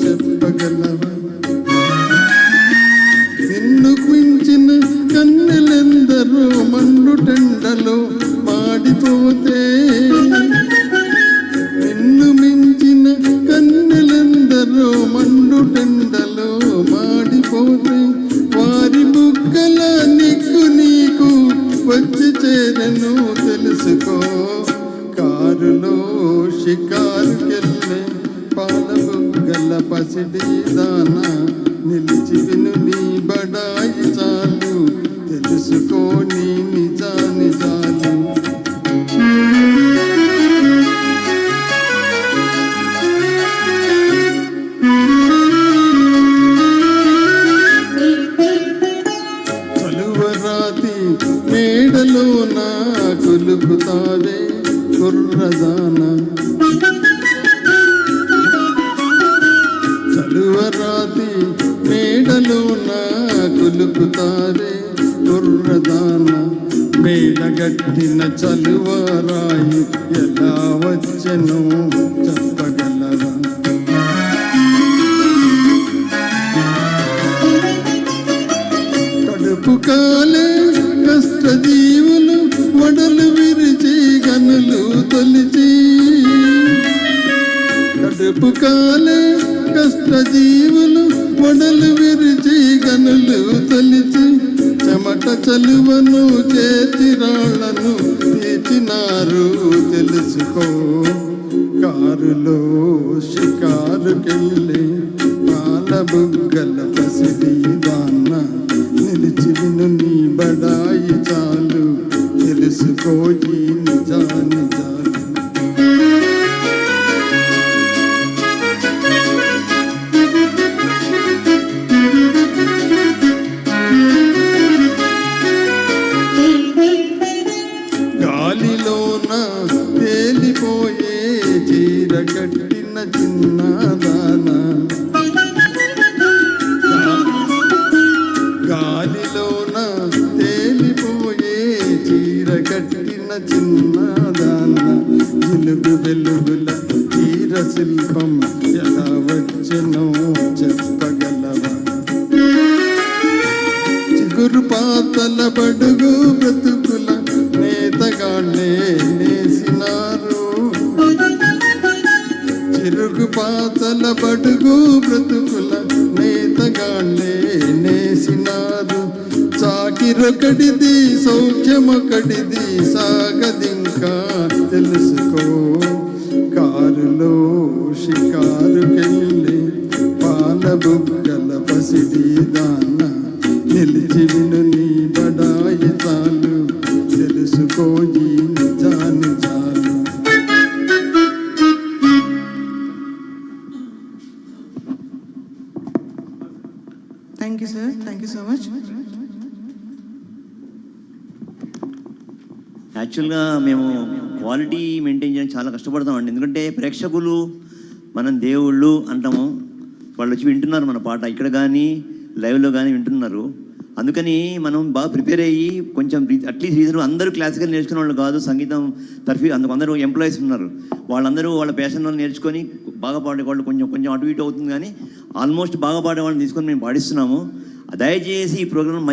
చెప్పగలవా? నిన్ను మించిన కన్నెలెందరో మండుటెండలో మాడిపోతే, నిన్ను మించిన కన్నెలెందరో మండుటెండలో మాడిపోతే, వారి బుగ్గల నిగ్గు నీకు వచ్చి చేరను తెలుసుకో. కారులో షికారుకెళ్ళే పాల బుగ్గల పసిడి దానా, నిలిచి విను నీ బడాయి చాలు, తెలుసుకో నీ నిజాలు. చలువరాతి మేడలో నా కొలుకుతావే కుర్రదానా, చలువరాతి మేడలో నా కొలుకుతారే కుర్రదానా. మేడగట్టిన చలువరాయి ఎలా వచ్చెనో చెప్పగలవా? కడుపు కాలే కష్టజీవులు వడలు విరిచి గనులు తొలిచి, కడుపు కాలే కష్టజీవులు వడలు విరిచి గనులు తొలిచి, చెమట చలువను చేతి రాళ్లను తీర్చినారు తెలుసుకో. కారులో షికారుకెళ్ళి పాల బుగ్గల పసిడి దాన్న, నిలిచి విను నీ బడాయి చాలు, తెలుసుకో ఈ నిజాలు. గాలిలోన తేలిపోయే చీర కట్టిన చిన్నదానా, గాలిలోన తేలిపోయే చీర కట్టిన చిన్నదానా, వెలుగు వెలుగుల చీర శిల్పం ఎలా వచ్చెనో చెప్పగలవా? చిగురు పాతల బడుగు బ్రతుకుల నేతగాళ్ళే నేసినారు, చిరుగు పాతల బడుగు బ్రతుకుల నేతగాళ్ళే నేసినారు. చాకిరొకటిది సౌఖ్యమొకటిది సాగదింకా తెలుసుకో. కారులో షికారుకెళ్ళి పాల బుగ్గల పసిడి దాన, నిలిచి విను నీ బడాయి చాలు, తెలుసుకో ఈ నిజాలు. Thank you sir, thank you so much. యాక్చువల్గా మేము క్వాలిటీ మెయింటైన్ చేయడానికి చాలా కష్టపడతామండి. ఎందుకంటే ప్రేక్షకులు మనం దేవుళ్ళు అంటాము, వాళ్ళు వచ్చి వింటున్నారు మన పాట, ఇక్కడ కానీ లైవ్లో కానీ వింటున్నారు. అందుకని మనం బాగా ప్రిపేర్ అయ్యి కొంచెం అట్లీస్ట్ రీజన్, అందరూ క్లాసికల్ నేర్చుకునే వాళ్ళు కాదు, సంగీతం తరఫీ అందరూ ఎంప్లాయీస్ ఉన్నారు, వాళ్ళందరూ వాళ్ళ ప్యాషన్ వాళ్ళు నేర్చుకొని బాగా పాడేవాళ్ళు. కొంచెం కొంచెం అటు ఇటు అవుతుంది, కానీ ఆల్మోస్ట్ బాగా పాడేవాళ్ళని తీసుకొని మేము పాడిస్తున్నాము. దయచేసి ఈ ప్రోగ్రాం